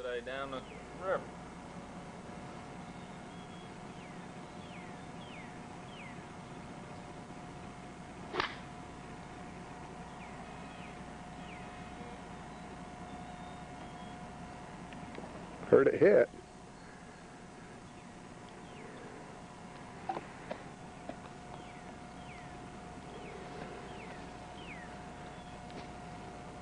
today down the river. Heard it hit.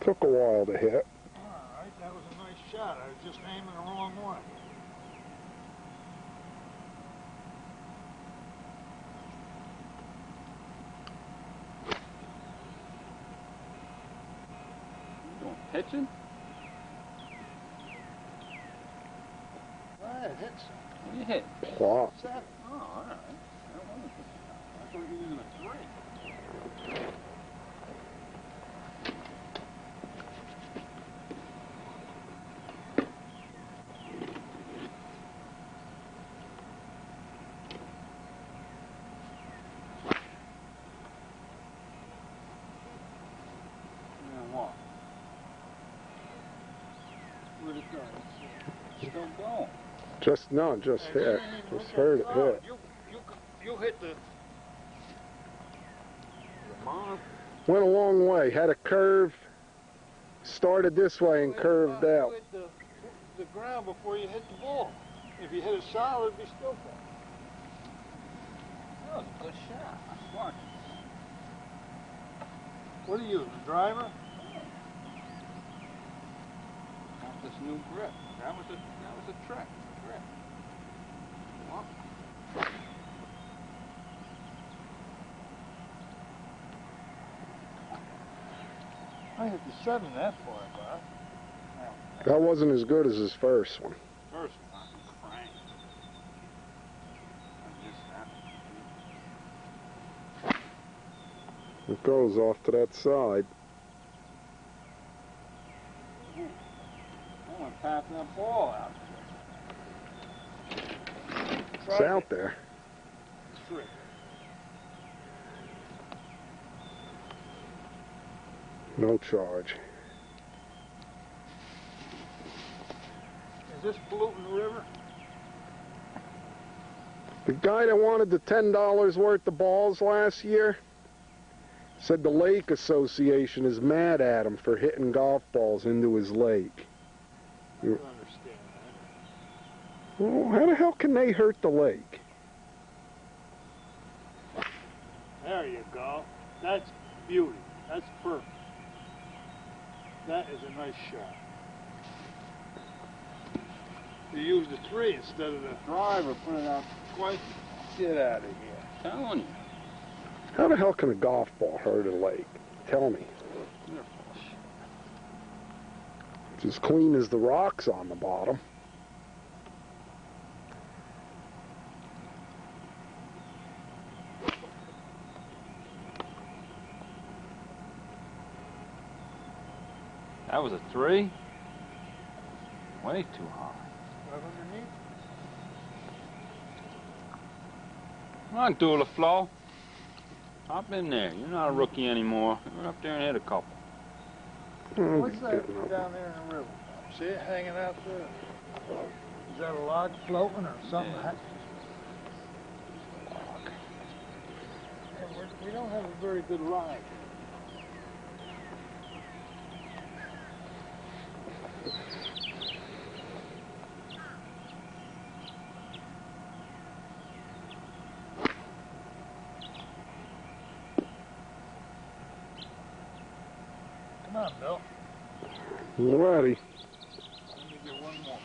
Took a while to hit. Alright, that was a nice shot. I was just aiming the wrong way. You doing pitching? Well, it hit something. What do you hit? Plop. Seven. Oh, alright. That wasn't good. I thought you were using a 3. What? Where'd it go? It's still going. Just hit. Just heard it hit. You hit the mark. Went a long way. Had a curve. Started this way and curved out. You hit the ground before you hit the ball. If you hit it solid, it'd be still ball. That was a good shot. I swung. What are you, the driver? Got this new grip. That was a trick. Grip. Well, I hit the 7 that far, Bob. That wasn't as good as his first one. first one, crank. It goes off to that side. I want to pass that ball out. It's out there. Straight. No charge. Is this polluting the river? The guy that wanted the $10 worth of balls last year said the Lake Association is mad at him for hitting golf balls into his lake. I don't understand that. Well, how the hell can they hurt the lake? There you go. That's beauty. That's perfect. That is a nice shot. You used the 3 instead of the driver. Put it out twice. Get out of here. Telling you. How the hell can a golf ball hurt a lake? Tell me. It's as clean as the rocks on the bottom. That was a 3? Way too high. Right underneath. Come on, Dula Flo. Hop in there. You're not a rookie anymore. Run up there and hit a couple. What's that down there in the river? See it hanging out there? Is that a log floating or something? Yeah. Yeah, we don't have a very good ride. Come on, Bill. Alrighty. Let me get one more.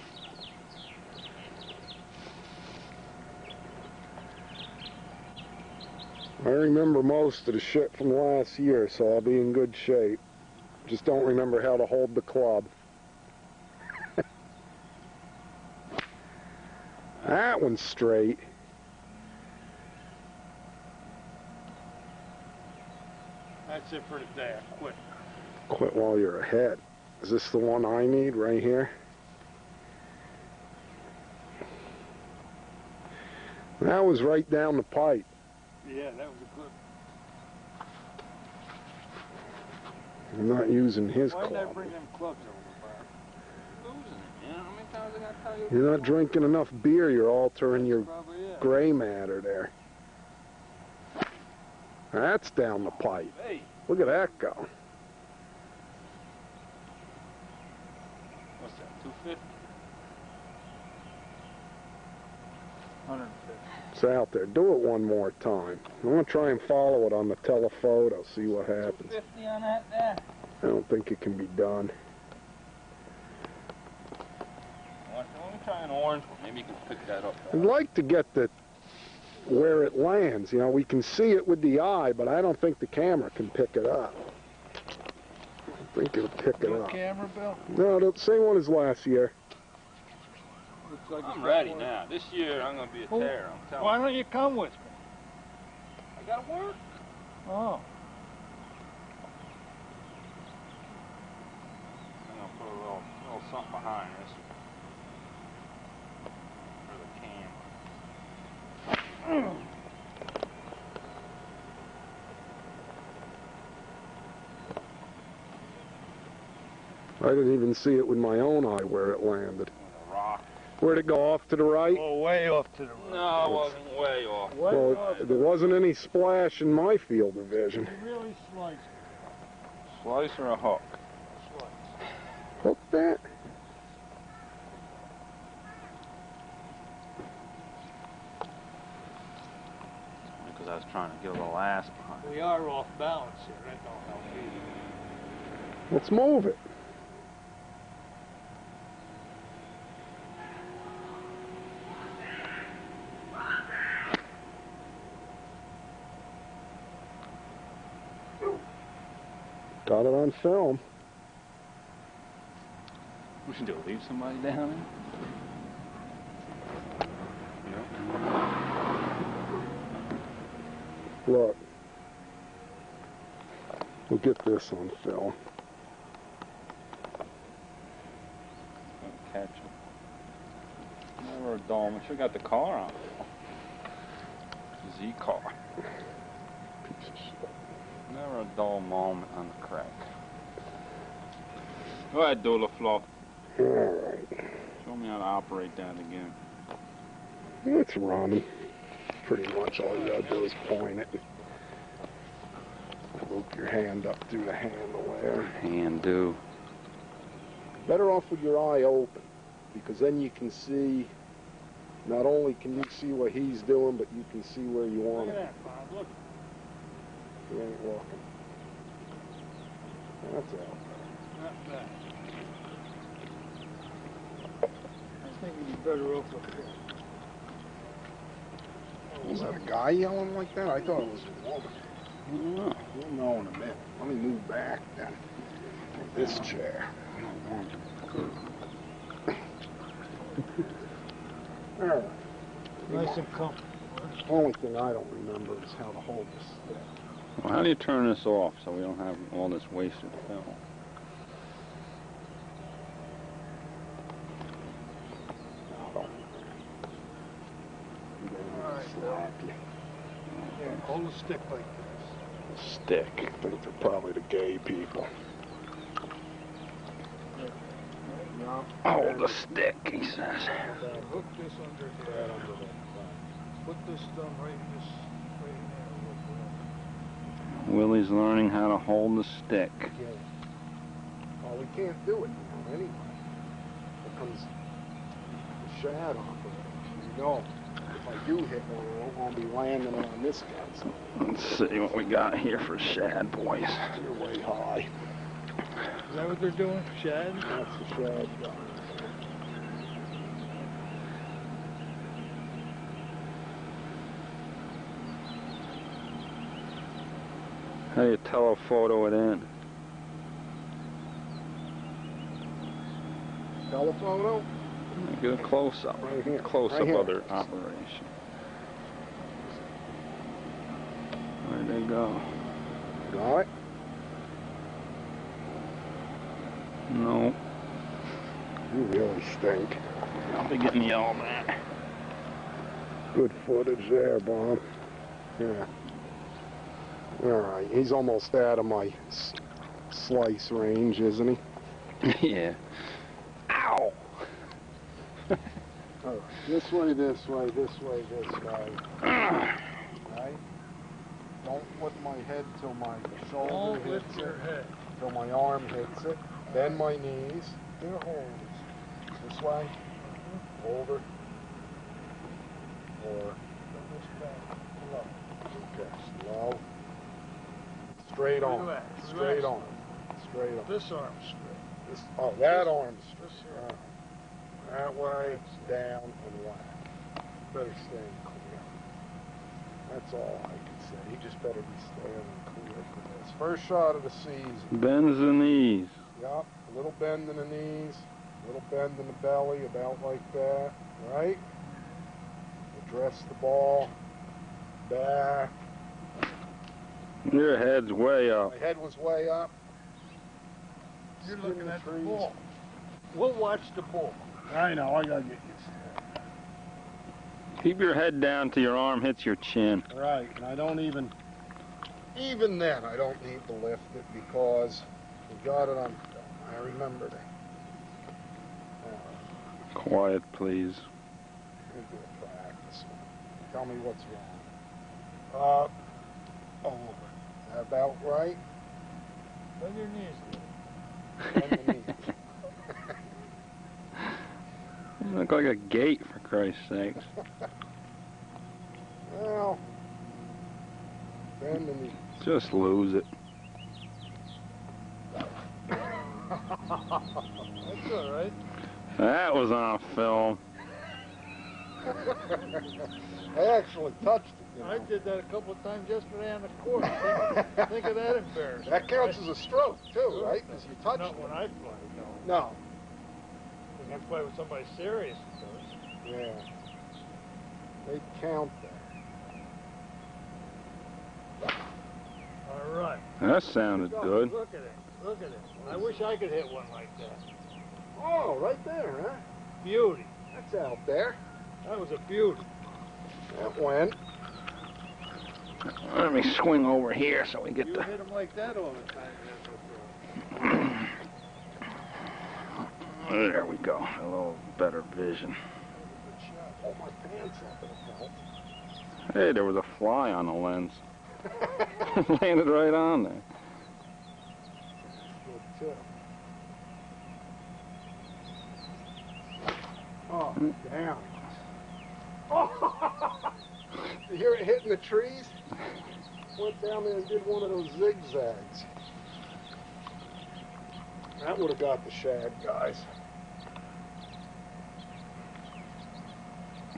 I remember most of the shit from last year, so I'll be in good shape. Just don't remember how to hold the club. That one's straight. That's it for today. I quit. Quit while you're ahead. Is this the one I need right here? That was right down the pipe. Yeah, that was a good. I'm not using his Why didn't I club. bring them clubs over, Bob? Losing it, you know? I mean, was I going to tell you? You're not drinking enough beer. You're altering your Probably is. gray matter there. That's down the pipe. Hey. Look at that go. What's that, 250? 150. It's out there. Do it one more time. I'm going to try and follow it on the telephoto, see what happens. 250 on that there. I don't think it can be done. Let me try an orange one. Maybe you can pick that up. I'd like to get the where it lands. You know, we can see it with the eye, but I don't think the camera can pick it up. I think it'll pick it New up. camera, Bill? No, the same one as last year. Looks like I'm it's ready got one. now. This year I'm going to be a Who- terror. I'm telling Why you. don't you come with me? I got to work. Oh. I'm going to put a little something behind this. For the camera. I didn't even see it with my own eye where it landed. With a rock. Where'd it go, off to the right? Oh, way off to the right. No, it wasn't way off. Way Well, off. there wasn't any splash in my field of vision. You really slice it. Slice or a hook? Slice. Hook that? Because I was trying to get a little ass behind. We are off balance here. That don't help either. Let's move it. Got it on film. We should do leave somebody down there. Look. We'll get this on film. Catch him. Never a dull. We should got the car on. Z car. Piece of shit. Never a dull moment on the crack. Go ahead, Dula Flo. Alright. Show me how to operate that again. It's running. Pretty much all you gotta do is point it. Loop your hand up through the handle there. And do. Better off with your eye open, because then you can see, not only can you see what he's doing, but you can see where you want Look it. at that, Bob. Look. You ain't looking. That's out. Not bad. I think you'd be better off up here. Was that a guy yelling like that? I thought it was a woman. I don't know. We'll know in a minute. Let me move back then. This chair. Alright. Nice and comfortable. Only thing I don't remember is how to hold this stick. Well, how do you turn this off so we don't have all this wasted film? Yeah, hold the stick like this. Stick. I think they're probably the gay people. Oh, the stick, he says. Hook this under here. Put this thumb right in this, right in there. Willie's learning how to hold the stick. Well, we can't do it now anyway. There comes the shad off of it. You know, if I do hit one, it won't want to be landing on this guy. So Let's see what we got here for shad, boys. you're way high. Is that what they're doing? Shad? That's the shad guy. How do you telephoto it in? Telephoto? Get a close-up. Right here. Close-up Right here. of their operation. Where'd they go? Got it? No. You really stink. I'll be getting yelled at. Good footage there, Bob. Yeah. Alright, he's almost out of my slice range, isn't he? Yeah. Ow! Alright, this way, this way, this way, this way. Right? Don't put my head till my shoulder Don't hits lift your it, head. till my arm hits it. Bend my knees. Your holes. This way. Over. Or, This back. Low. okay, slow. Straight on. Relax, Straight relax. on. Straight on. This arm's straight. This, oh, that arm's straight. This here. That way, down, and left. Better stay clear. That's all I can say. He just better be staying clear for this. First shot of the season. Bends the knees. Yup, a little bend in the knees, a little bend in the belly, about like that, right? Address the ball, back. Your head's way up. My head was way up. You're Skin looking at the trees. ball. We'll watch the ball. I know, I gotta get used to Keep your head down till your arm hits your chin. that. Right, and I don't even then, I don't need to lift it because we got it on film. I remember that. Quiet, please. Let me do a practice one. Tell me what's wrong. Up, over. Is that about right? Bend your knees a little. Bend the knees. You look like a gate, for Christ's sakes. Well, bend the knees. Just lose it. That's all right. That was on film. I actually touched it. You know. I did that a couple of times yesterday on the court. Think of that embarrassment. That counts as a stroke, too, right? Because you touched Not it. when I play, no. No. When I play with somebody serious, it does. Yeah. They count that. All right. That sounded good. Look at it. Look at it. I wish I could hit one like that. Oh, right there, huh? Beauty. That's out there. That was a beauty. That went. Let me swing over here so we get You the... hit them like that all the time. There we go. A little better vision. Oh, my pants up in a belt. Hey, there was a fly on the lens. Landed right on there. Good tip. Oh, damn. Oh! You hear it hitting the trees? Went down there and did one of those zigzags. That would have got the shad, guys.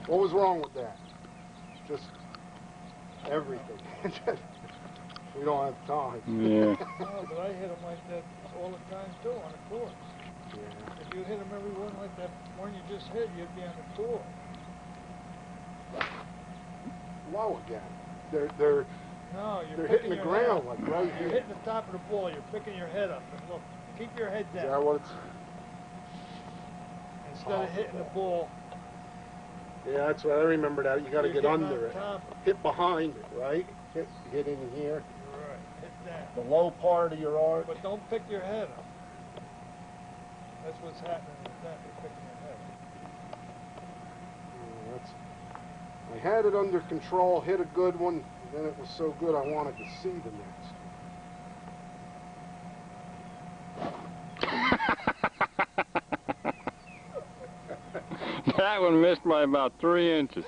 What was wrong with that? Just everything. We don't have time. Yeah. No, but I hit them like that all the time too on the court. Yeah. If you hit them every one like that one you just hit, you'd be on the court. Low again. They're No, you're They're picking hitting the your ground head up. like right You're here. hitting the top of the ball. You're picking your head up. And look, keep your head Is that down what it's? instead of hitting the ball. Yeah, that's what I remember. That you got to you're get hitting under on it. top. Hit behind it, right? Hit in here. Right. Hit that. The low part of your arm. But don't pick your head up. That's what's happening with that. You're picking your head. I had it under control. Hit a good one. And then it was so good I wanted to see the next. That one missed by about 3 inches.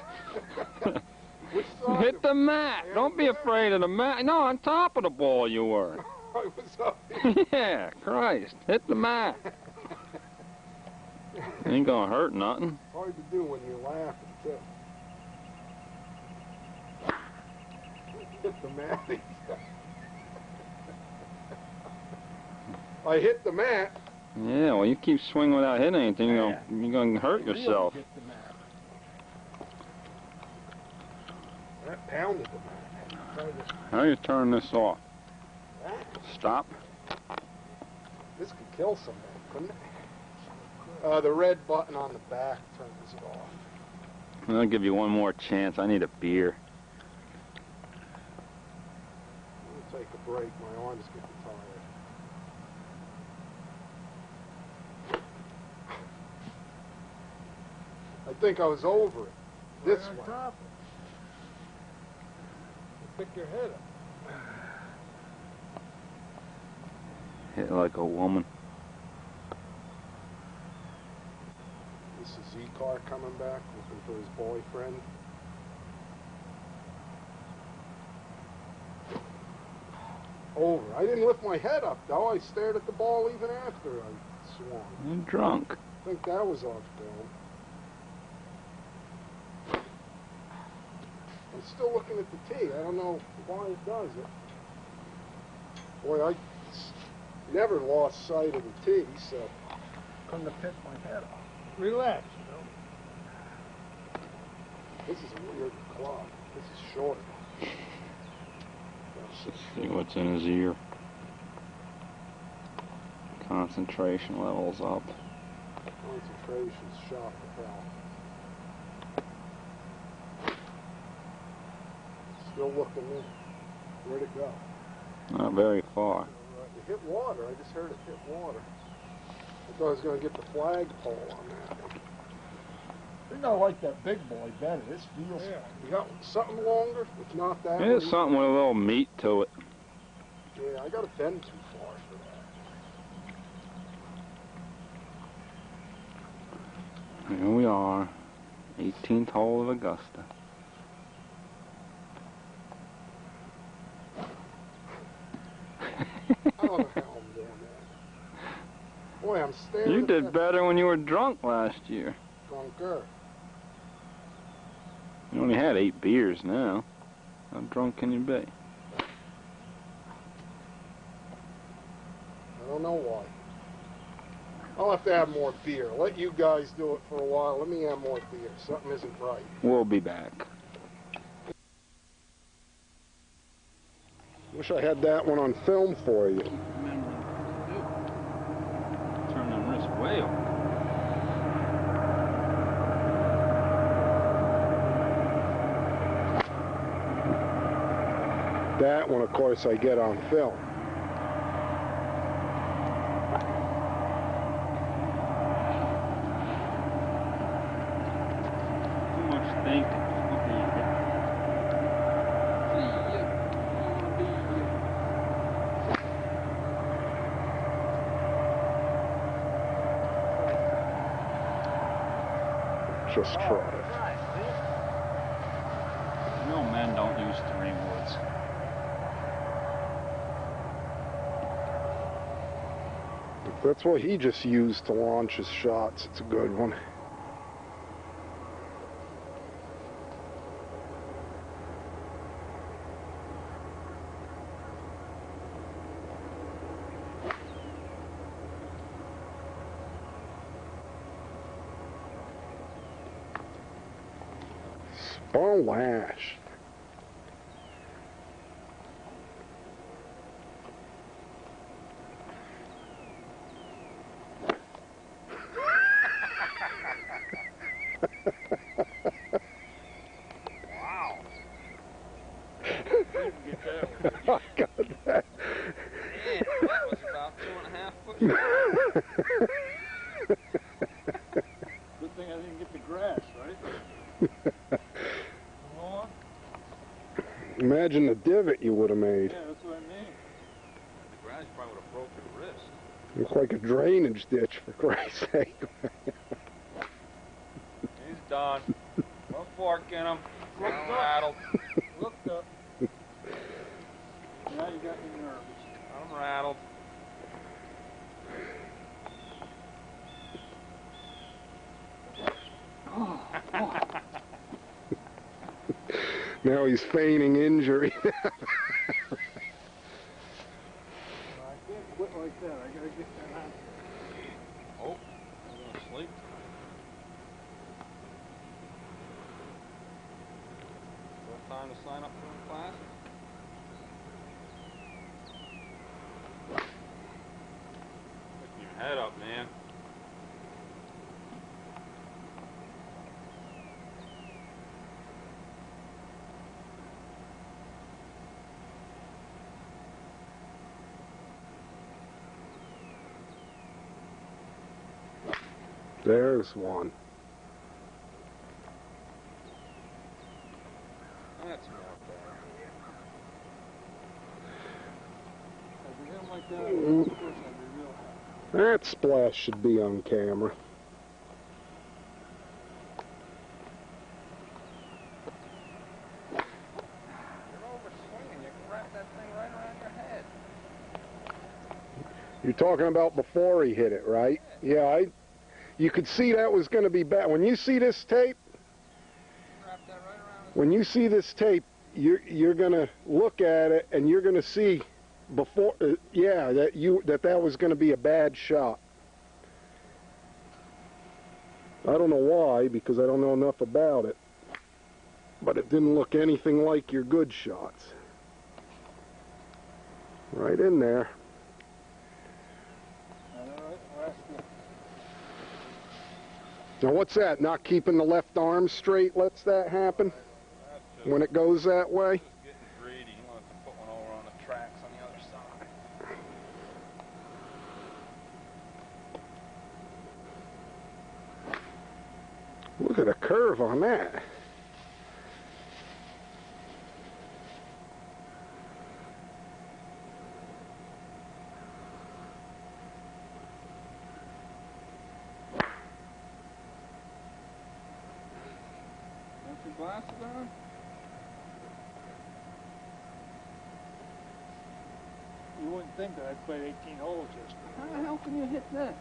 Which side? Hit the mat. Don't be afraid of the mat. No, on top of the ball you were. I was up here. Yeah, Christ. Hit the mat. Ain't gonna hurt nothing. Hard to do when you're laughing too. Hit the mat. I hit the mat. Yeah, well, you keep swinging without hitting anything, you're gonna hurt yourself. Really hit the mat. That pounded the mat. How do you turn this off? That, Stop. this could kill somebody, couldn't it? The red button on the back turns it off. I'll give you one more chance. I need a beer. I'm gonna take a break. My arm's getting tired. I think I was over it. This Right on way. top. You pick your head up. Hit like a woman. This is Z-Car coming back, looking for his boyfriend. Over. I didn't lift my head up, though. I stared at the ball even after I swung. You're drunk. I think that was off film. I'm still looking at the tee. I don't know why it does it. Boy, I never lost sight of the tee, so Couldn't have picked my head off. Relax, you know. this is a weird club. This is short. See what's in his ear. Concentration levels up. Concentration's shot the hell. Still looking in. Where'd it go? Not very far. It hit water. I just heard it hit water. I thought I was going to get the flagpole on that. I think I like that big boy better. This feels. Yeah. You got something longer? It's not that. It's one. something with a little meat to it. Yeah, I got to bend too far for that. Here we are. 18th hole of Augusta. I don't know how I'm doing that. Boy, I'm staring You at did that better when you were drunk last year. drunker. You only had 8 beers now. How drunk can you be? I don't know why. I'll have to have more beer. Let you guys do it for a while. Let me have more beer. Something isn't right. We'll be back. Wish I had that one on film for you. Turn them wrists way up. That one, of course, I get on film. Too much thinking. Just try it. No, men don't use 3 woods. If that's what he just used to launch his shots, it's a good one. Spawn lash. Wow. Get that one. I got that. Man, that was about 2.5 foot. Good thing I didn't get the grass, right? Come on. Imagine the divot you would have made. Yeah, that's what I mean. The grass probably would have broke your wrist. Looks like a drainage ditch, for Christ's sake. He's done. No fork in him. I'm rattled. Looked up. Now you got me nervous. I'm rattled. Now he's feigning injury. I can't quit like that. I gotta get that out. Oh, I'm gonna sleep. What time to sign up for the class? Put your head up, man. There's one. That splash should be on camera. You're overswinging. You can wrap that thing right around your head. You're talking about before he hit it, right? Yeah, you could see that was going to be bad. When you see this tape, Wrap that right around his when you see this tape, you're going to look at it and you're going to see before, that was going to be a bad shot. I don't know why, because I don't know enough about it, but it didn't look anything like your good shots. Right in there. Now what's that? Not keeping the left arm straight lets that happen when it goes that way? Just getting greedy. He wants to put one over on the tracks on the other side. Look at the curve on that. Got your glasses on? You wouldn't think that I played 18 holes yesterday. How the hell can you hit this?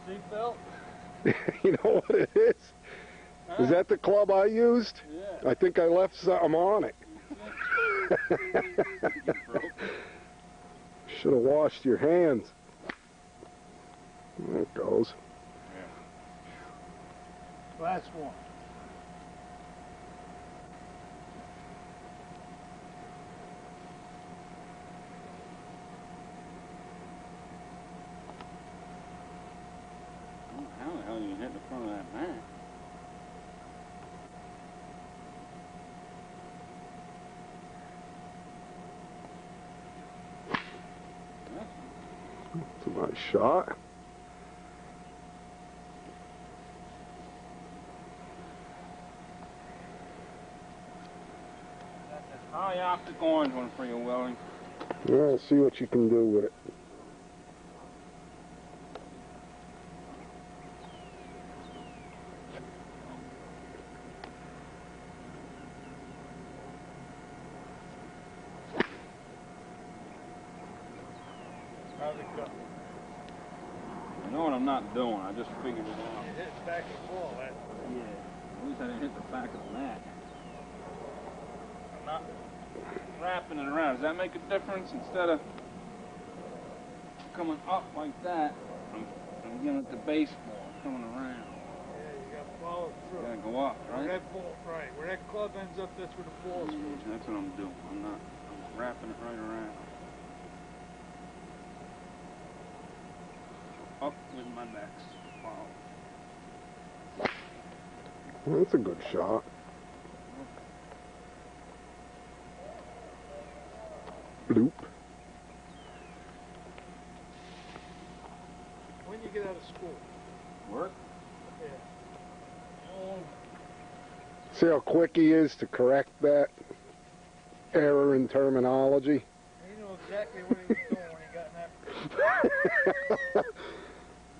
Seatbelt? You know what it is? Is that the club I used? Yeah. I think I left something on it. Should have washed your hands. There it goes. Last one. How the hell you hit the front of that mat? It's a nice shot. Oh, yeah, I'll pick orange one for you, Willie. Yeah, see what you can do with it. How's it go? You know what I'm not doing. I just figured it out. You hit the back of the ball. That, Yeah. At least I didn't hit the back of the mat. I'm not wrapping it around. Does that make a difference? Instead of coming up like that, I'm giving it the baseball. I'm coming around. yeah, you got to follow through. Gotta go up, Where right? that ball, right. Where that club ends up, that's where the ball's going. That's what I'm doing. I'm wrapping it right around. Up with my next follow. That's a good shot. Bloop. When you get out of school? Work? Yeah. See how quick he is to correct that error in terminology? He knew exactly what he was doing when he got in that.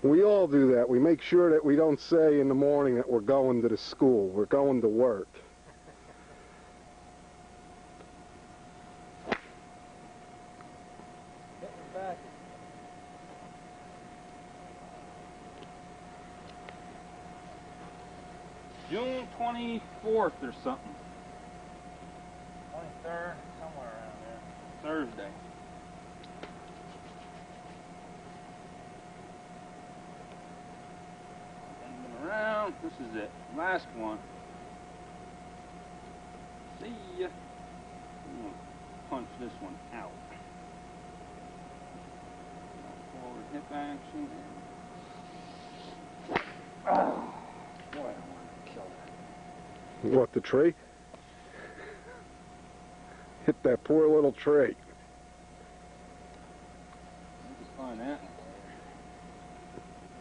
We all do that. We make sure that we don't say in the morning that we're going to the school. We're going to work. Get me back. June 24th or something. 23rd, somewhere around there. Thursday. Been around. This is it. Last one. See ya. I'm gonna punch this one out. Forward hip action. Oh, boy, I want to kill that. What, the tree? Hit that poor little tree. You can find that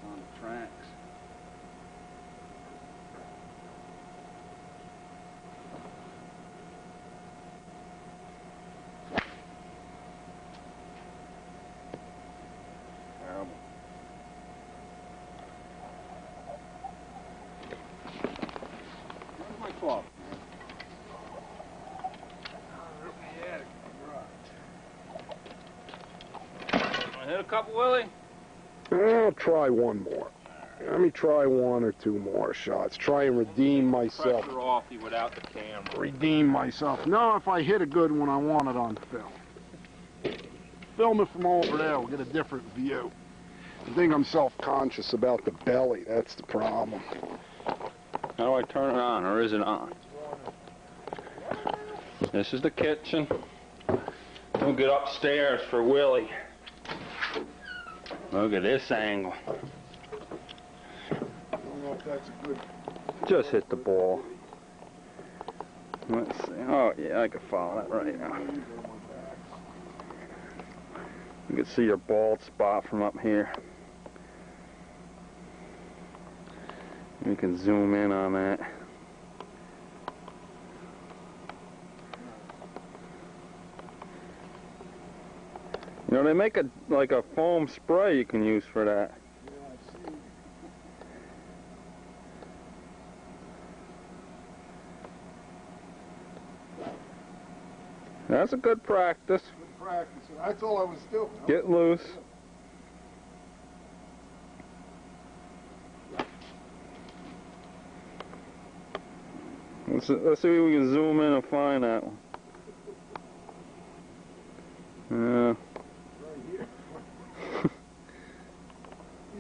on the tracks. couple, Willie? I'll try one more. Let me try one or two more shots. Try and redeem myself. Pressure off you without the camera. Redeem myself. No, if I hit a good one, I want it on film. Film it from over there. We'll get a different view. I think I'm self-conscious about the belly. That's the problem. How do I turn it on, or is it on? This is the kitchen. We'll get upstairs for Willie. Look at this angle. I don't know if that's a good... Just hit the ball. Let's see. Oh, yeah, I can follow that right now. You can see your bald spot from up here. You can zoom in on that. You know, they make a foam spray you can use for that. That's a good practice. Good practice. That's all I was doing. Get loose. Let's see if we can zoom in and find that one. Yeah. Right here.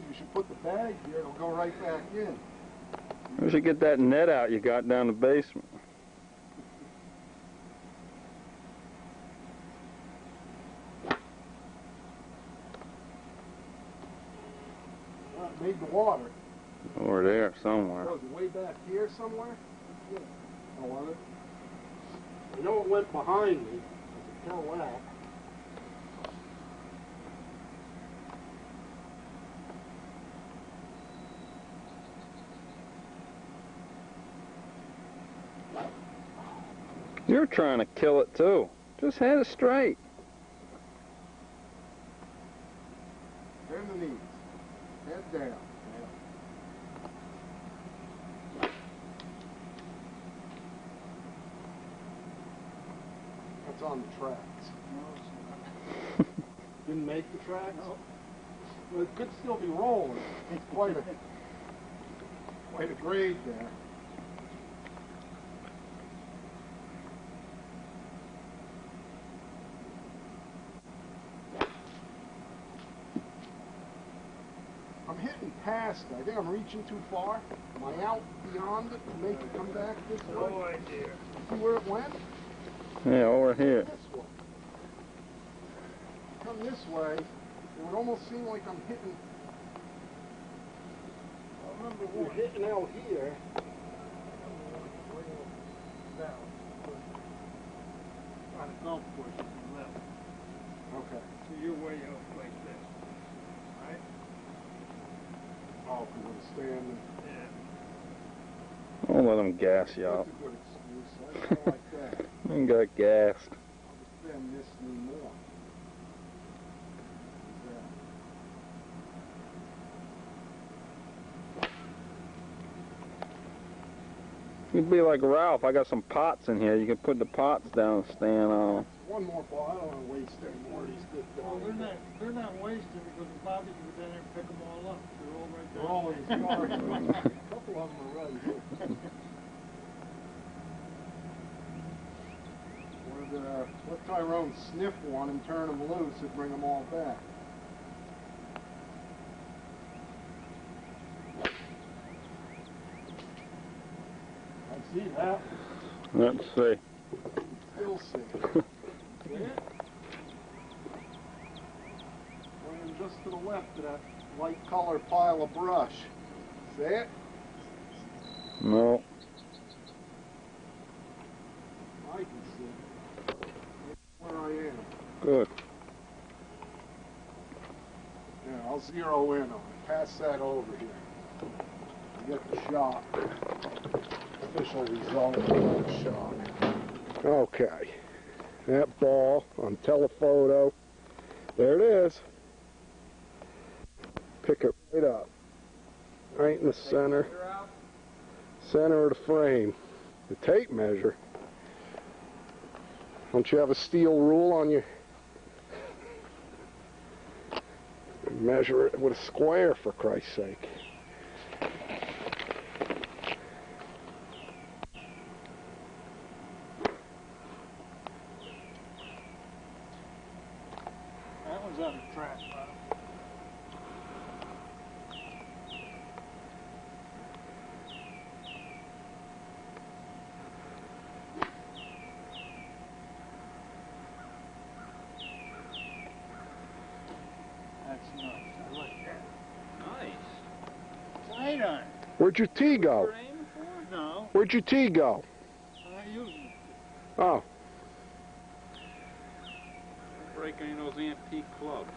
We should put the bag here. It'll go right back in. We should get that net out you got down the basement. Made the water. Over there somewhere. Was it way back here somewhere? Yeah. Oh, was it? I know it went behind me. I can tell that. You're trying to kill it too. Just head it straight. Bend the knees. Head down. That's on the tracks. Didn't make the tracks? No. Well, it could still be rolling. It's quite a grade there. I'm hitting past it. I think I'm reaching too far. Am I out beyond it to make it come back this way? No idea. See where it went? Yeah, over here. This way. Come this way, it would almost seem like I'm hitting. I remember we're hitting out here. Down. On the golf course to the left. Okay. So you're way up like this. Right? Oh, because I'm standing. Yeah. Don't let them gas you That's up. a good excuse. I don't like that. You got gassed. I'll bend this knee more. You'd be like Ralph. I got some pots in here. You can put the pots down and stand on. One more ball. I don't want to waste any more of these good Well, balls. they're not wasted because Bobby can go down there and pick them all up. They're all right there. They're all in his yard. A couple of them are right here. Let Tyrone sniff one and turn them loose and bring them all back. I see that. Let's see. Still see it. See it? Going just to the left of that light colored pile of brush. See it? No. I can see it. Where I am. Good. Yeah, I'll zero in on it. Pass that over here. Get the shot. Official result of that shot. Okay. That ball on telephoto. There it is. Pick it right up. Right in the center. Center of the frame. The tape measure. Don't you have a steel rule on your... Measure it with a square, for Christ's sake. That one's on the track, Bob. That's nice. I like that. Nice. Tight on. Where'd your tee go? What you're aiming for? No, Where'd your tee go? I'm not using it. Oh, Don't break any of those antique clubs.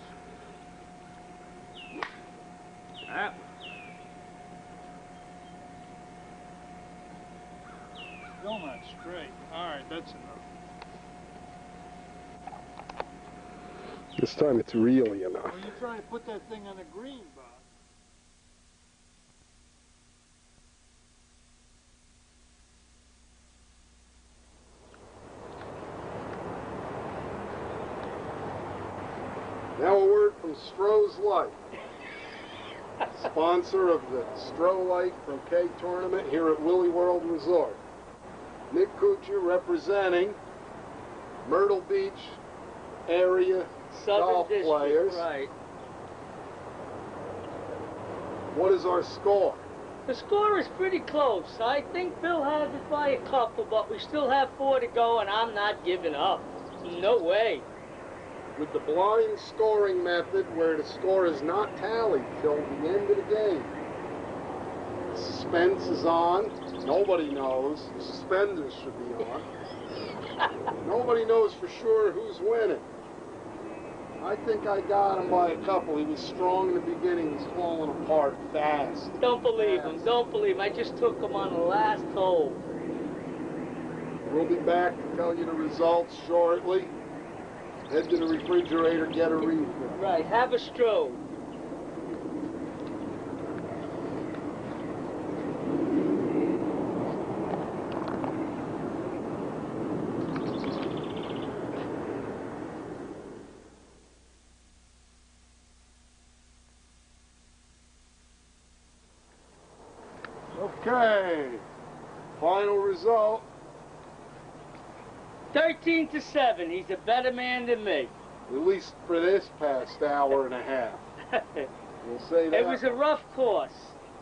That one. Still not straight. All right, that's enough. this time it's really enough. Well, you're trying to put that thing on the green, Bob. Now a word from Stroh's Light, sponsor of the Stroh Light Croquet Tournament here at Willie World Resort. Nick Kuchar representing Myrtle Beach area golf players. Right. What is our score? The score is pretty close. I think Bill has it by a couple, but we still have 4 to go, and I'm not giving up. No way. With the blind scoring method where the score is not tallied till the end of the game. Suspense is on. Nobody knows. The suspenders should be on. Nobody knows for sure who's winning. I think I got him by a couple. He was strong in the beginning. He's falling apart fast. Don't believe him. Don't believe him. I just took him on the last hole. We'll be back to tell you the results shortly. Head to the refrigerator, get a refill. Right. Have a Stroh. Okay. Final result. 13-7. He's a better man than me. At least for this past hour and a half. We'll say that. It was a rough course.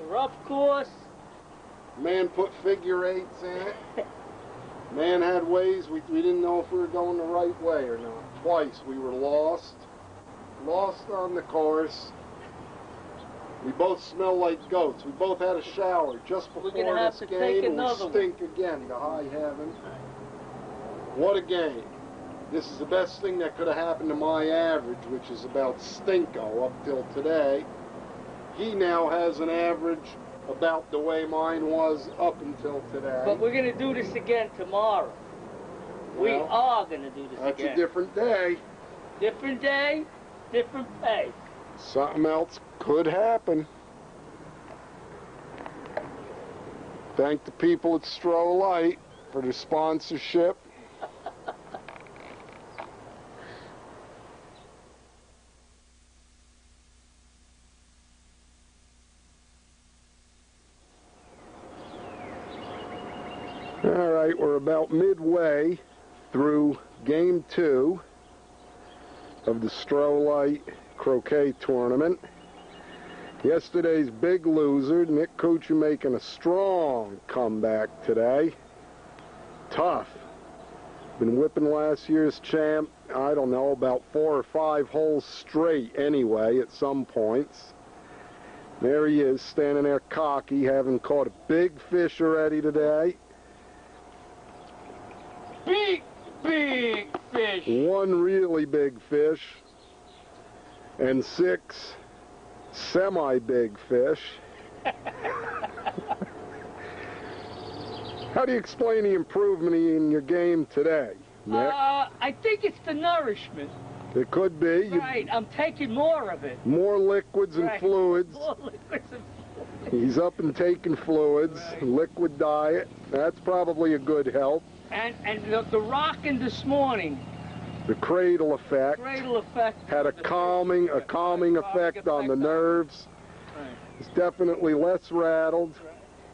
A rough course. Man put figure eights in it. Man had ways we didn't know if we were going the right way or not. Twice we were lost. Lost on the course. We both smell like goats. We both had a shower just before We're gonna have this to game, take and another we stink again to high heaven. What a game. This is the best thing that could have happened to my average, which is about stinko up till today. He now has an average about the way mine was up until today. But we're going to do this again tomorrow. We Well, are going to do this That's again. a different day. Different day, different pay. Something else could happen. Thank the people at Stroh Light for their sponsorship. All right, we're about midway through Game 2 of the Stroh Light Croquet Tournament. Yesterday's big loser, Nick Kuchar, making a strong comeback today. Tough. Been whipping last year's champ, I don't know, about 4 or 5 holes straight anyway at some points. There he is, standing there cocky, having caught a big fish already today. Big, big fish. 1 really big fish and 6 semi-big fish. How do you explain the improvement in your game today, Nick? I think it's the nourishment. It could be. Right, I'm taking more of it. More liquids and Right. fluids. More liquids and fluids. He's up and taking fluids, Right. liquid diet. That's probably a good help. And the rocking this morning The cradle effect. Cradle effect. Had a calming effect on the nerves. Right. It's definitely less rattled.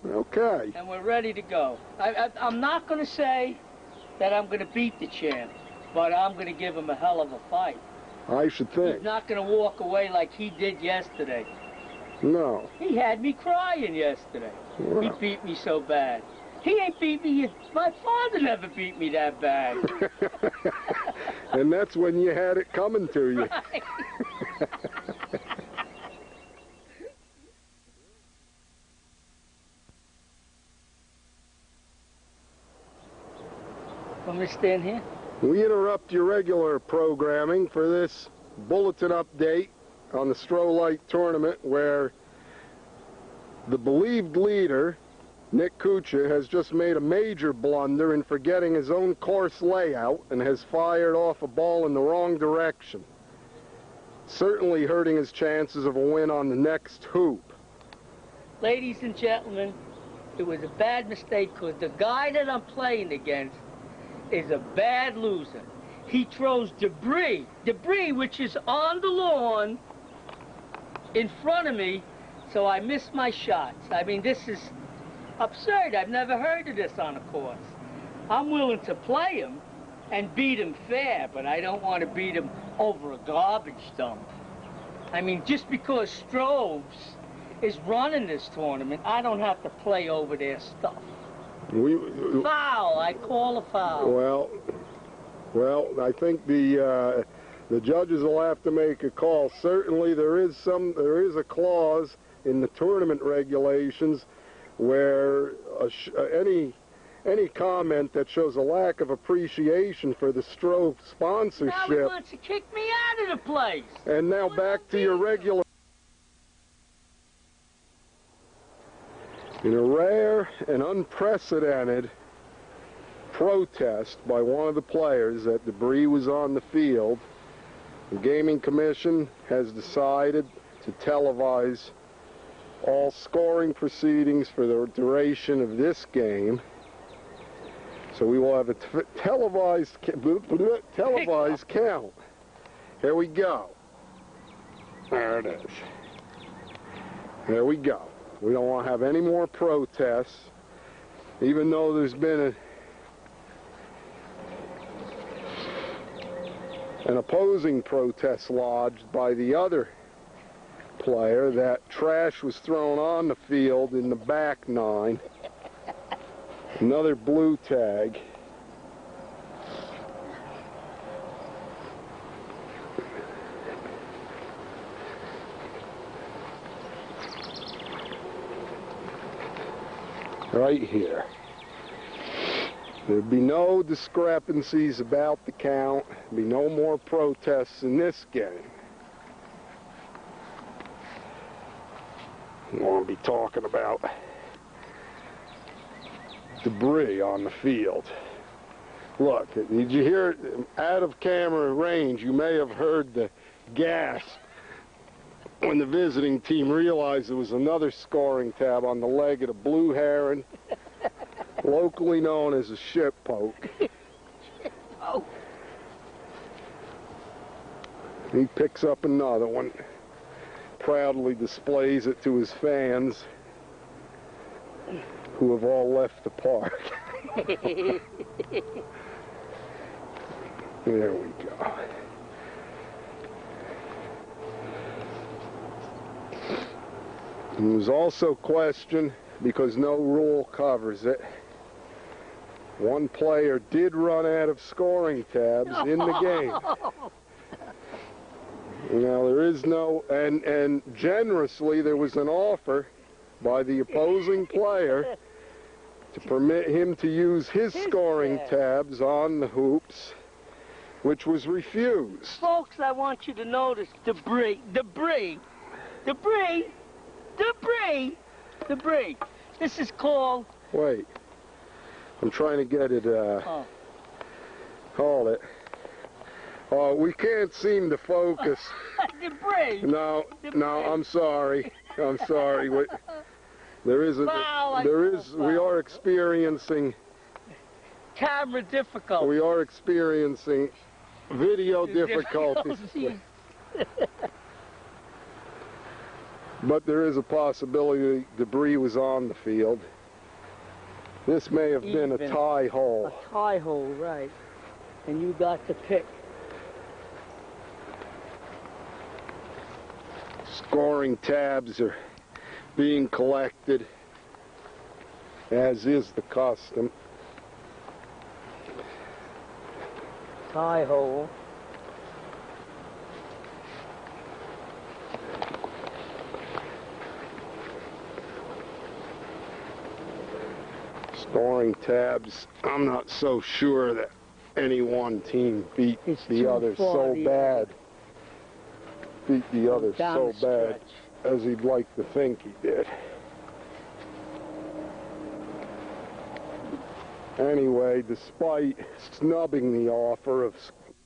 Okay. And we're ready to go. I'm not going to say that I'm going to beat the champ, but I'm going to give him a hell of a fight. I should think. He's not going to walk away like he did yesterday. No. He had me crying yesterday. Wow. He beat me so bad. He ain't beat me. My father never beat me that bad. And that's when you had it coming to you. Right. Want me to stand here? We interrupt your regular programming for this bulletin update on the Stroh Light tournament, where the believed leader, Nick Kucha, has just made a major blunder in forgetting his own course layout and has fired off a ball in the wrong direction, certainly hurting his chances of a win on the next hoop. Ladies and gentlemen, it was a bad mistake because the guy that I'm playing against is a bad loser. He throws debris which is on the lawn in front of me, so I miss my shots. I mean, this is absurd. I've never heard of this on a course. I'm willing to play him and beat him fair, but I don't want to beat him over a garbage dump. I mean, just because Stroh is running this tournament, I don't have to play over their stuff. Foul. I call a foul. Well, I think the judges will have to make a call. Certainly, there is a clause in the tournament regulations where any comment that shows a lack of appreciation for the Stroh sponsorship. Now he wants to kick me out of the place. And now back to your regular. In a rare and unprecedented protest by one of the players that debris was on the field, the Gaming Commission has decided to televise all scoring proceedings for the duration of this game. So we will have a televised count. Here we go. There it is. There we go. We don't want to have any more protests, even though there's been an opposing protest lodged by the other player that trash was thrown on the field in the back nine. Another blue tag. Right here. There'd be no discrepancies about the count. There'd be no more protests in this game. I want to be talking about debris on the field. Look, did you hear it? Out of camera range, you may have heard the gasp when the visiting team realized there was another scoring tab on the leg of the blue heron, locally known as a ship poke. Oh. He picks up another one, proudly displays it to his fans, who have all left the park. There we go. It was also questioned, because no rule covers it. One player did run out of scoring tabs in the game. Now there is no, and generously there was an offer by the opposing player to permit him to use his scoring tabs on the hoops, which was refused. Folks, I want you to notice debris. This is called... Wait. I'm trying to get it, hold it. Oh, we can't seem to focus. Debris. No, I'm sorry. I'm sorry. There is Foul, we are experiencing... Camera difficult. We are experiencing Video difficulties. But there is a possibility debris was on the field. This may have been a tie hole. A tie hole, right. And you got to pick. Scoring tabs are being collected, as is the custom. Tie hole. Scoring tabs, I'm not so sure that any one team beat the other so bad. Beat the other so bad as he'd like to think he did. Anyway, despite snubbing the offer of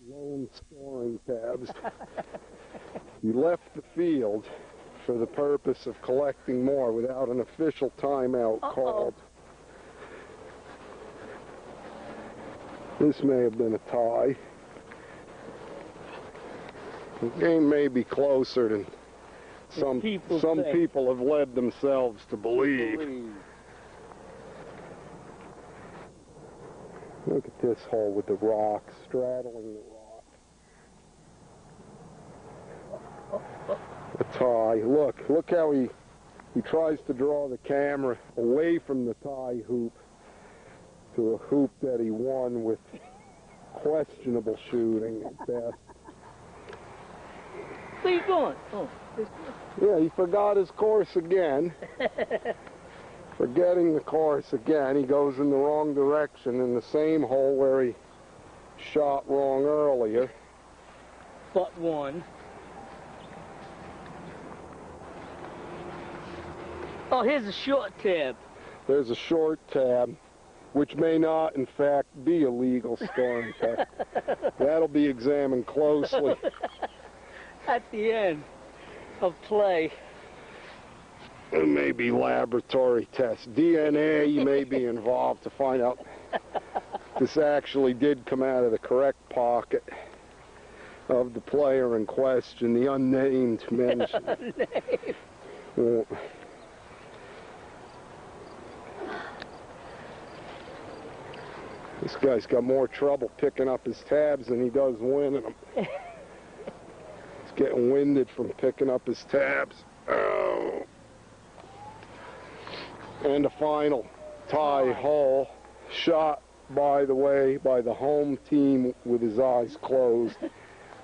lone scoring tabs, he left the field for the purpose of collecting more without an official timeout called. This may have been a tie. The game may be closer than some people have led themselves to believe. Look at this hole with the rock, straddling the rock. A tie. Look how he tries to draw the camera away from the tie hoop to a hoop that he won with questionable shooting at best. Where you going? Oh, yeah, he forgot his course again. Forgetting the course again, he goes in the wrong direction in the same hole where he shot wrong earlier. But one. Oh, here's a short tab. There's a short tab, which may not, in fact, be a legal scoring tab. That'll be examined closely. At the end of play. It may be laboratory tests. DNA may be involved to find out this actually did come out of the correct pocket of the player in question, the unnamed mentioned. Well, this guy's got more trouble picking up his tabs than he does winning them. He's getting winded from picking up his tabs. Oh. And a final tie hole, shot, by the way, by the home team with his eyes closed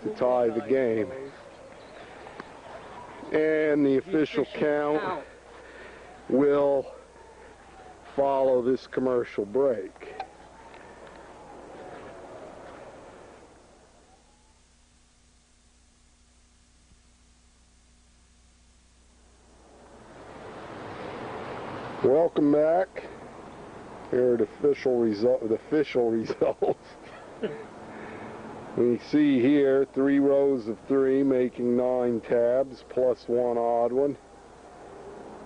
to tie the game. And the official count will follow this commercial break. Welcome back. Here are the official results. We see here 3 rows of 3 making 9 tabs plus 1 odd one.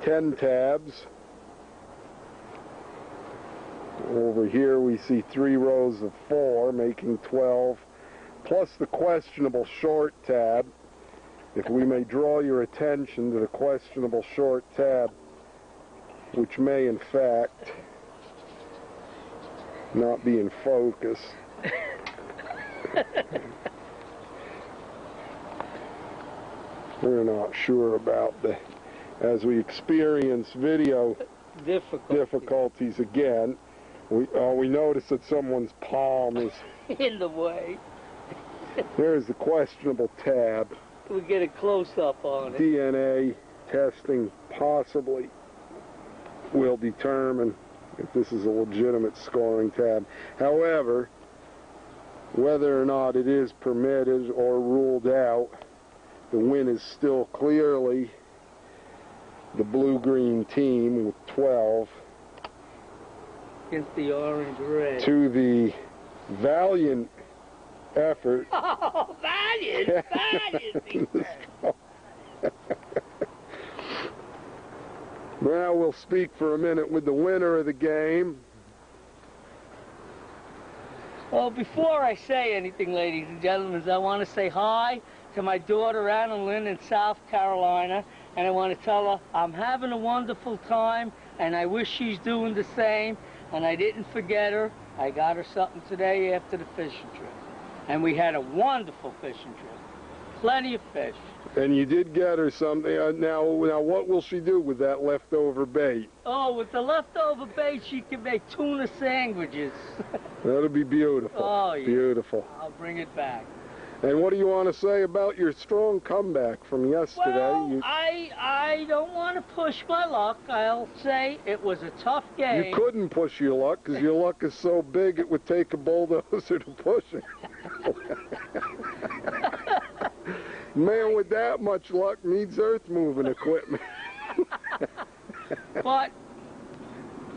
10 tabs. Over here we see 3 rows of 4 making 12 plus the questionable short tab. If we may draw your attention to the questionable short tab, which may in fact not be in focus. We're not sure about as we experience video difficulties again, we notice that someone's palm is in the way. There's the questionable tab. We get a close-up on it. DNA testing possibly will determine if this is a legitimate scoring tab. However, whether or not it is permitted or ruled out, the win is still clearly the blue-green team with 12 against the orange-red. To the valiant effort. Oh, valiant! Now we'll speak for a minute with the winner of the game. Well, before I say anything, ladies and gentlemen, I want to say hi to my daughter, Anna Lynn, in South Carolina, and I want to tell her I'm having a wonderful time, and I wish she's doing the same, and I didn't forget her. I got her something today after the fishing trip, and we had a wonderful fishing trip. Plenty of fish. And you did get her something. Now, what will she do with that leftover bait? Oh, with the leftover bait, she can make tuna sandwiches. That'll be beautiful. Oh, yeah. Beautiful. I'll bring it back. And what do you want to say about your strong comeback from yesterday? Well, I don't want to push my luck. I'll say it was a tough game. You couldn't push your luck because your luck is so big it would take a bulldozer to push it. Man with that much luck needs earth-moving equipment. But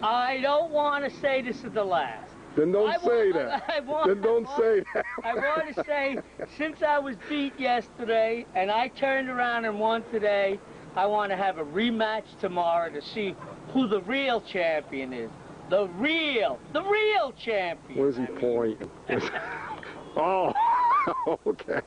I don't want to say this is the last. Then don't say that. Then don't say that. I want to say, since I was beat yesterday and I turned around and won today, I want to have a rematch tomorrow to see who the real champion is. The real champion. Where's he pointing? Oh, okay.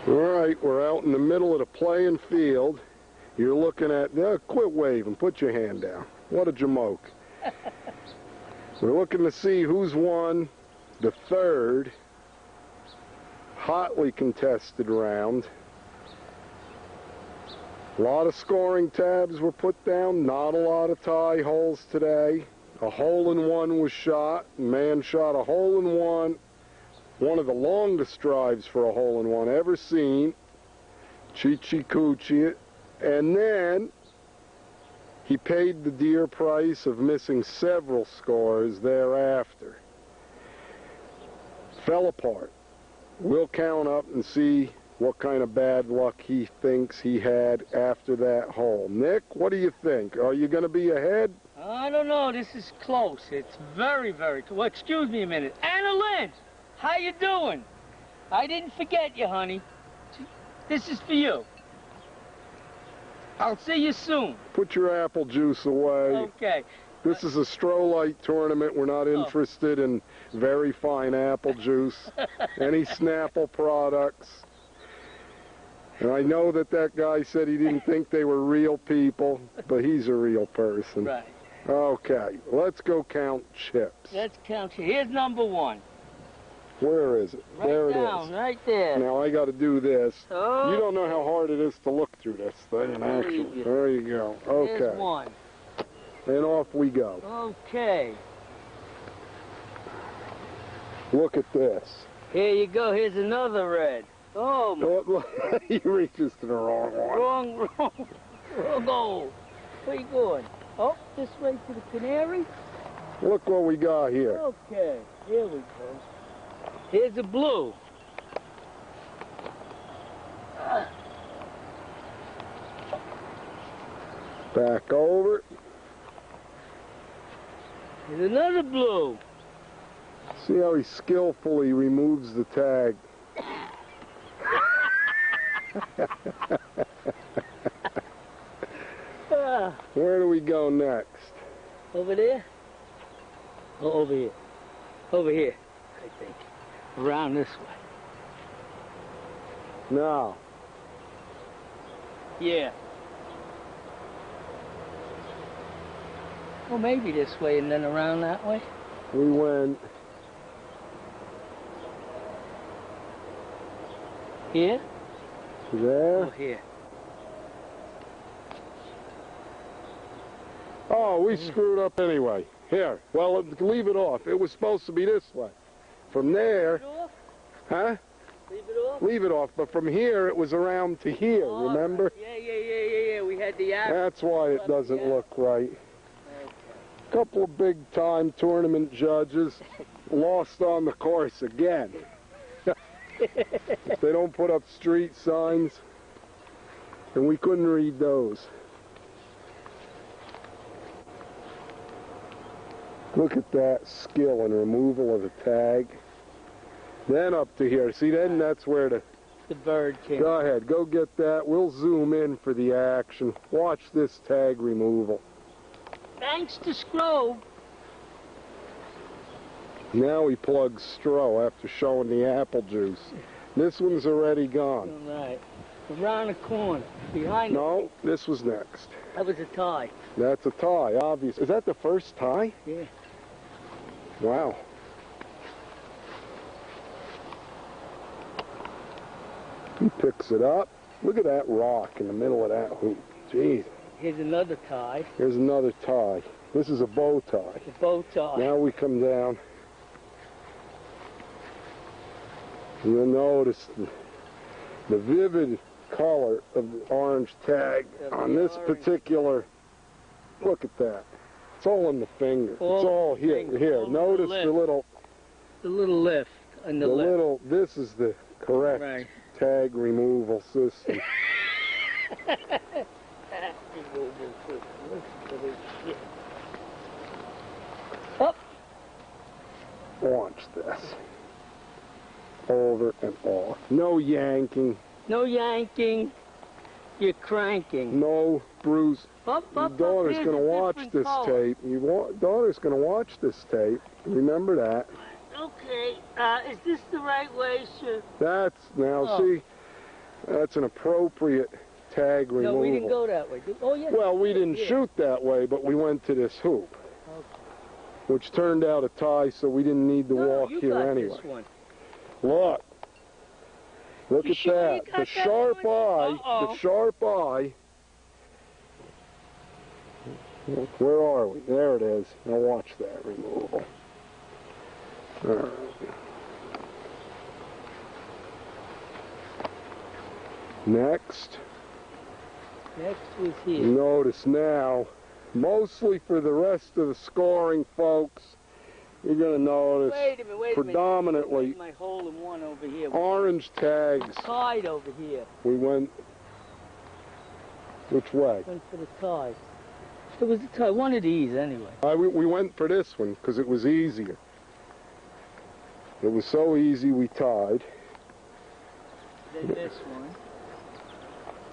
All right, we're out in the middle of the playing field. You're looking at, quit waving, put your hand down. What a jamoke. We're looking to see who's won the third hotly contested round. A lot of scoring tabs were put down, not a lot of tie holes today. A hole-in-one was shot. Man shot a hole-in-one. One of the longest drives for a hole-in-one ever seen. Chi-chi-coochie. And then he paid the dear price of missing several scores thereafter. Fell apart. We'll count up and see what kind of bad luck he thinks he had after that hole. Nick, what do you think? Are you going to be ahead? I don't know. This is close. It's very, very close. Well, excuse me a minute. Anna Lynn! How you doing? I didn't forget you, honey. This is for you. I'll see you soon. Put your apple juice away. Okay. This is a Stroh Light tournament. We're not interested in very fine apple juice. Any Snapple products. And I know that guy said he didn't think they were real people, but he's a real person. Right. Okay, let's go count chips. Let's count. Here's number one. Where is it? Right there down, it is. right there. Now I got to do this. Oh. You don't know how hard it is to look through this thing. Actually, there you go. Okay. Here's one. And off we go. Okay. Look at this. Here you go. Here's another red. Oh, my. He reaches to the wrong one. Wrong goal. Where you going? Oh, this way to the Canary? Look what we got here. Okay, here we go. Here's a blue. Back over. Here's another blue. See how he skillfully removes the tag. Where do we go next? Over there? Oh, over here. Over here, I think. Around this way. Now. Yeah. Well, maybe this way and then around that way. We went Here? there. Oh, here. Oh, we screwed up anyway. Here. Well, leave it off. It was supposed to be this way. From there. Leave it off? Huh? Leave it off? Leave it off. But from here, it was around to here, Oh, remember? Yeah. We had the arrow. That's why it doesn't look right. A couple of big-time tournament judges lost on the course again. If they don't put up street signs, and we couldn't read those. Look at that skill in removal of the tag. Then up to here. See, then that's where the bird came. Go ahead, go get that. We'll zoom in for the action. Watch this tag removal. Thanks to Stroh. Now he plugs Stroh after showing the apple juice. This one's already gone. All right. Around the corner. Behind No, this was next. That was a tie. That's a tie, obvious. Is that the first tie? Yeah. Wow. He picks it up. Look at that rock in the middle of that hoop. Jeez. Here's another tie. Here's another tie. This is a bow tie. The bow tie. Now we come down. You'll notice the vivid color of the orange tag on this particular. Look at that. It's all in the finger. It's all here. Here. Notice the little. The little lift and the lip. little. This is the correct tag removal system. Up. Watch this. Over and off. No yanking. No yanking. You're cranking. No bruise. Up, Your daughter's going to watch this tape. Daughter's going to watch this tape. Remember that. Okay. Is this the right way, sir? That's, now see, that's an appropriate tag removal. No, we didn't go that way. Oh, yes. Well, we didn't shoot that way, but we went to this hoop, which turned out a tie, so we didn't need to walk here anyway. This one. Look at that. The sharp eye. The sharp eye. Where are we? There it is. Now watch that removal. All right. Next. Next was here. Notice now, mostly for the rest of the scoring, folks, you're going to notice wait a minute, predominantly my hole in one over here. orange tags. Tied over here. We went which way? Went for the tie. It was a tie. One of these anyway. We went for this one because it was easier. It was so easy we tied. Then this one.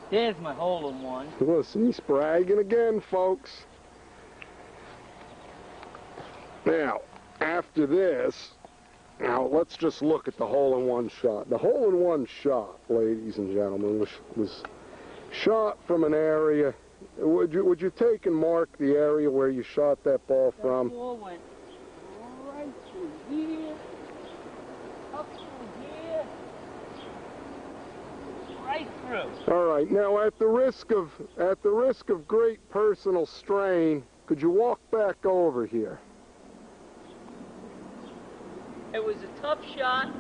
There's my hole in one. Listen, he's bragging again, folks. Now, after this, now let's just look at the hole-in-one shot. The hole-in-one shot, ladies and gentlemen, was shot from an area. Would you take and mark the area where you shot that ball from? That ball went right through here, up through here, right through. All right. Now, at the risk of great personal strain, could you walk back over here? It was a tough shot,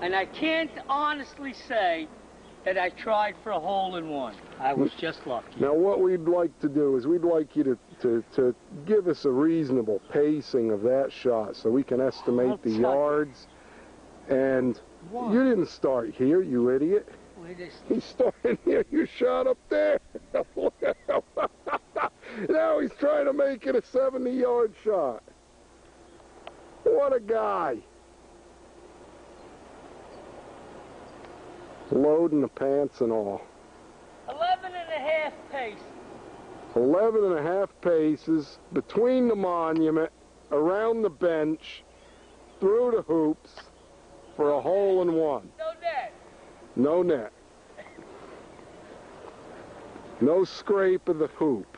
and I can't honestly say that I tried for a hole-in-one. I was just lucky. Now, what we'd like to do is we'd like you to give us a reasonable pacing of that shot so we can estimate the yards. And you didn't start here, you idiot. He started here. You shot up there. Now he's trying to make it a 70-yard shot. What a guy. Loading the pants and all. 11.5 paces. 11.5 paces between the monument, around the bench, through the hoops for a hole-in-one. No net. No net. No scrape of the hoop.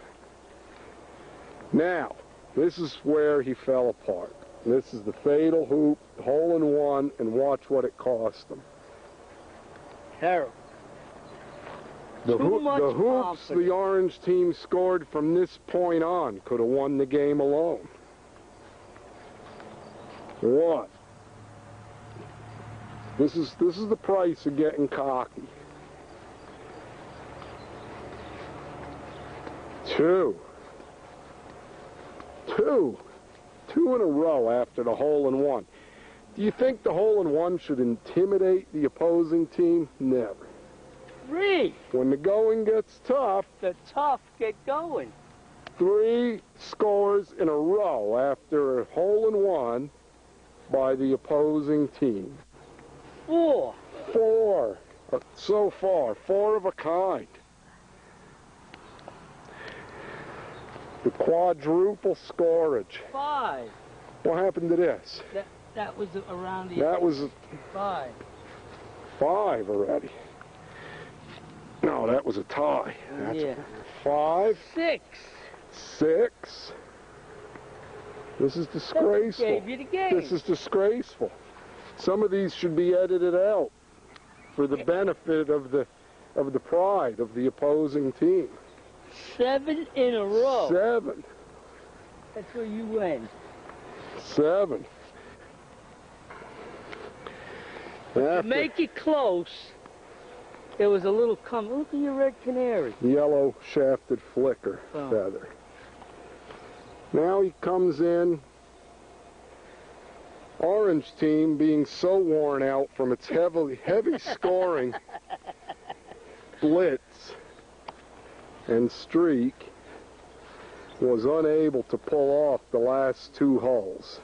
Now, this is where he fell apart. This is the fatal hoop, hole-in-one, and watch what it cost him. Terrible. The hoops the orange team scored from this point on could have won the game alone. What? This is the price of getting cocky. Two in a row after the hole-in-one. Do you think the hole-in-one should intimidate the opposing team? Never. 3. When the going gets tough, The tough get going. 3 scores in a row after a hole-in-one by the opposing team. 4. 4 so far, 4 of a kind. The quadruple scorage. 5. What happened to this? That was around the... That was 5. 5 already. No, that was a tie. That's Yeah. 5. 6. 6. This is disgraceful. Gave you the game. This is disgraceful. Some of these should be edited out for the benefit of the pride of the opposing team. 7 in a row. 7. That's where you win. 7. To make it close, there was a little Look at your red canary. Yellow shafted flicker feather. Now he comes in. Orange team being so worn out from its heavy scoring blitz and streak was unable to pull off the last 2 holes.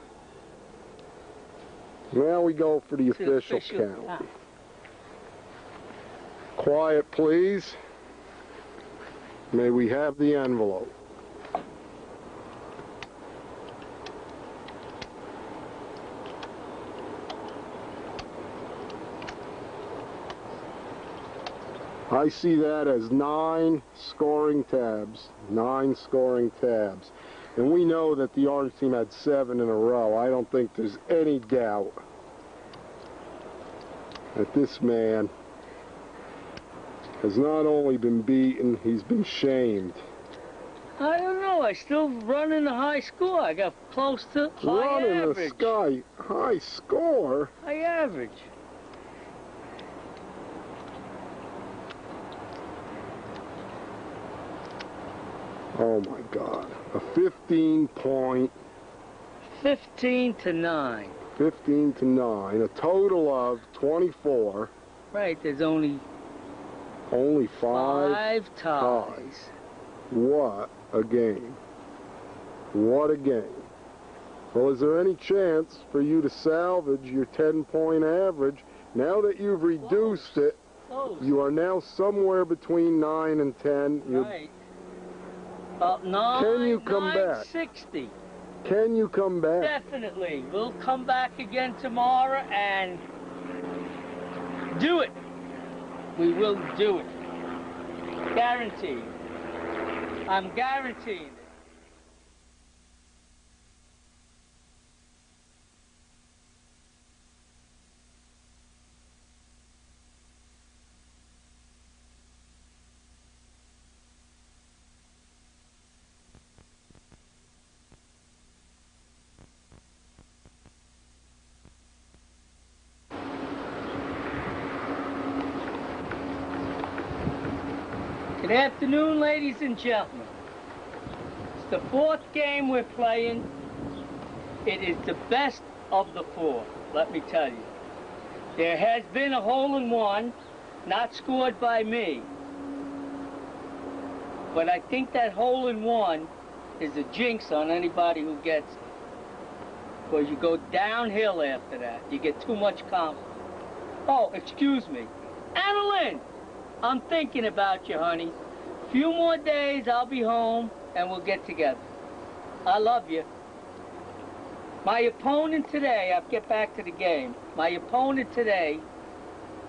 Now we go for the official count. Quiet, please. May we have the envelope. I see that as 9 scoring tabs. 9 scoring tabs. And we know that the orange team had 7 in a row. I don't think there's any doubt that this man has not only been beaten, he's been shamed. I don't know. I still running a high score. I got close to high average. Running the sky high score. High average. Oh my God. A 15 point. 15 to 9. 15 to 9. A total of 24. Right, there's only 5 ties. What a game. What a game. Well, is there any chance for you to salvage your 10-point average? Now that you've reduced it, you are now somewhere between 9 and 10. Right. About 9, Can you come back? 60. Can you come back? Definitely. We'll come back again tomorrow and do it. We will do it. Guaranteed. I'm guaranteeing it. Good afternoon, ladies and gentlemen. It's the 4th game we're playing. It is the best of the 4, let me tell you. There has been a hole-in-one, not scored by me. But I think that hole-in-one is a jinx on anybody who gets it. Because you go downhill after that. You get too much confidence. Oh, excuse me. Annalyn! I'm thinking about you, honey. A few more days, I'll be home, and we'll get together. I love you. My opponent today, I'll get back to the game. My opponent today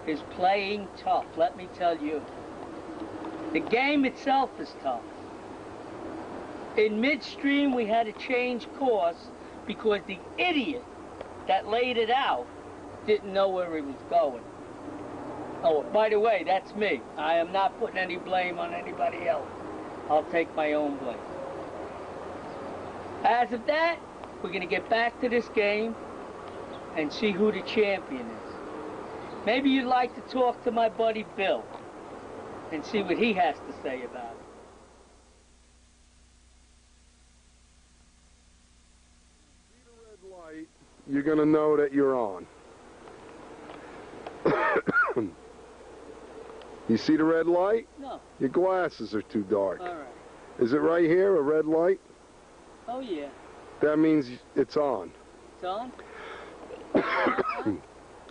is playing tough, let me tell you. The game itself is tough. In midstream, we had to change course because the idiot that laid it out didn't know where he was going. Oh, by the way, that's me. I am not putting any blame on anybody else. I'll take my own blame. As of that, we're going to get back to this game and see who the champion is. Maybe you'd like to talk to my buddy Bill and see what he has to say about it. See the red light you're going to know that you're on. You see the red light? No. Your glasses are too dark. All right. Is it right here, a red light? Oh, yeah. That means it's on. It's on?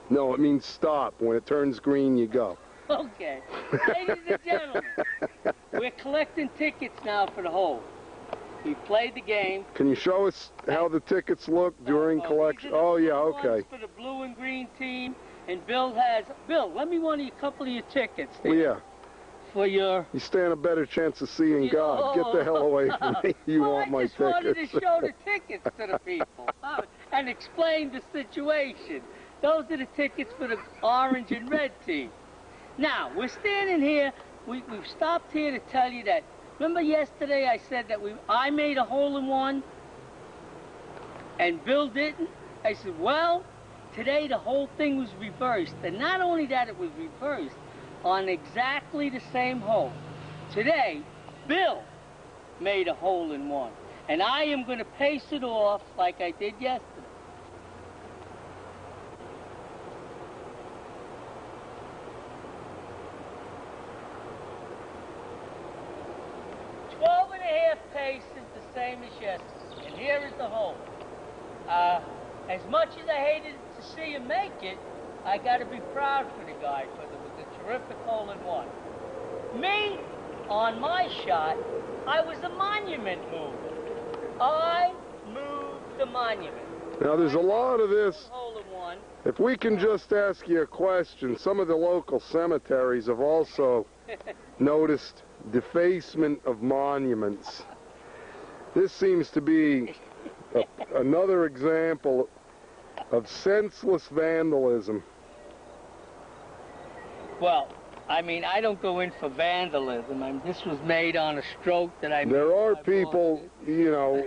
No, it means stop. When it turns green, you go. Okay. Ladies and gentlemen, we're collecting tickets now for the hole. We played the game. Can you show us how the tickets look during collection? Oh, yeah, okay. For the blue and green team, and Bill, let me want a couple of your tickets there. Well, yeah. For your... You stand a better chance of seeing God. Get the hell away from me. You want my tickets. I just wanted to show the tickets to the people and explain the situation. Those are the tickets for the orange and red team. Now, we're standing here. We've stopped here to tell you that. Remember yesterday I said that I made a hole-in-one and Bill didn't? I said, well, today the whole thing was reversed. And not only that, it was reversed on exactly the same hole. Today, Bill made a hole-in-one. And I am going to pace it off like I did yesterday. 12.5 pace is the same as yesterday. And here is the hole. As much as I hated to see him make it, I got to be proud for the guy because it was a terrific hole-in-one. Me, on my shot, I was a monument mover. I moved the monument. Now, there's a lot of this. Hole-in-one. If we can just ask you a question, some of the local cemeteries have also noticed defacement of monuments. This seems to be another example of senseless vandalism. Well, I mean, I don't go in for vandalism. I mean, this was made on a stroke that I made. There are people, you know,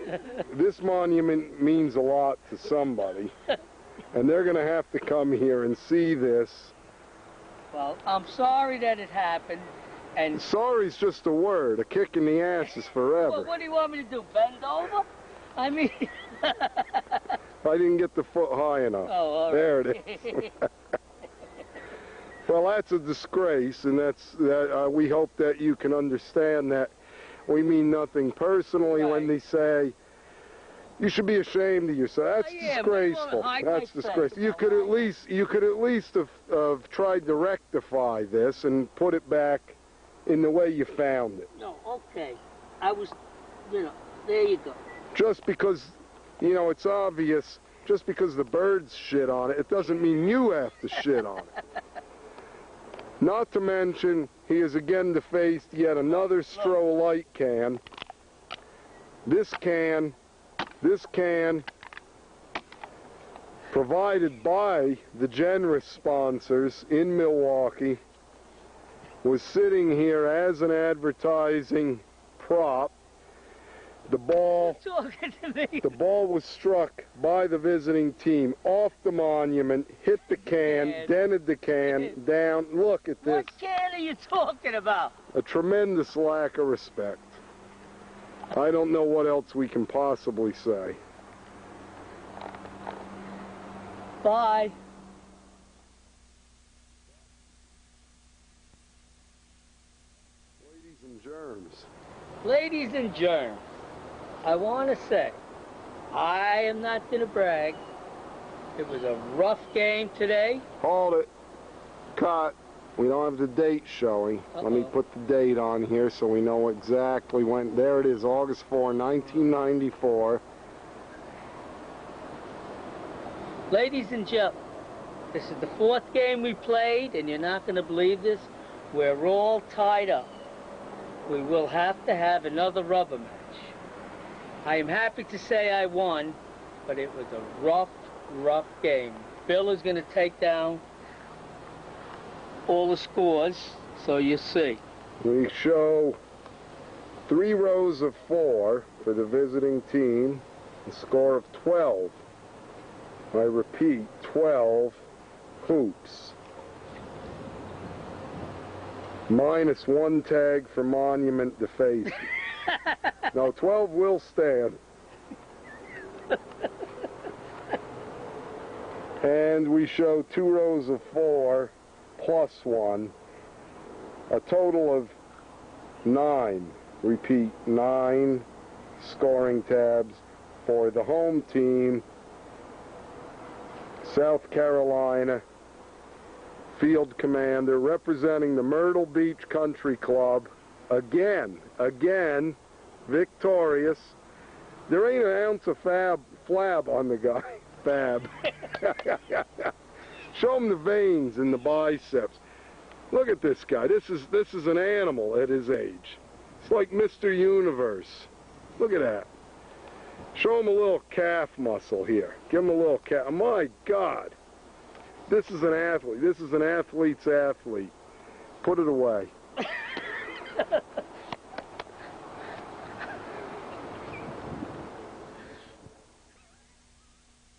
this monument means a lot to somebody, and they're going to have to come here and see this. Well, I'm sorry that it happened. And sorry's just a word. A kick in the ass is forever. Well, what do you want me to do, bend over? I mean... I didn't get the foot high enough. Oh, all there right. it is. Well, that's a disgrace, and we hope that you can understand that we mean nothing personally when they say you should be ashamed of yourself. That's disgraceful. That's disgraceful. You could at least have tried to rectify this and put it back in the way you found it. No, okay. I was, there you go. Just because, it's obvious, just because the birds shit on it, it doesn't mean you have to shit on it. Not to mention, he has again defaced yet another Stroh light can. This can, provided by the generous sponsors in Milwaukee, was sitting here as an advertising prop. The ball was struck by the visiting team off the monument, hit the can, dented the can, down. Look at this. What can are you talking about? A tremendous lack of respect. I don't know what else we can possibly say. Bye. Ladies and germs. Ladies and germs. I want to say, I am not going to brag. It was a rough game today. Hold it. Cut. We don't have the date showing. Let me put the date on here so we know exactly when. There it is, August 4, 1994. Ladies and gentlemen, this is the 4th game we played, and you're not going to believe this. We're all tied up. We will have to have another rubber match. I am happy to say I won, but it was a rough game. Bill is going to take down all the scores, so you see. We show 3 rows of 4 for the visiting team, a score of 12. I repeat, 12 hoops. Minus 1 tag for monument defaced. No, 12 will stand. And we show 2 rows of 4 plus 1, a total of 9. Repeat, 9 scoring tabs for the home team, South Carolina field commander, representing the Myrtle Beach Country Club. Again, victorious. There ain't an ounce of flab on the guy. Fab. Show him the veins in the biceps. Look at this guy. This is an animal at his age. It's like Mr. Universe. Look at that. Show him a little calf muscle here. Give him a little calf. My God. This is an athlete. This is an athlete's athlete. Put it away.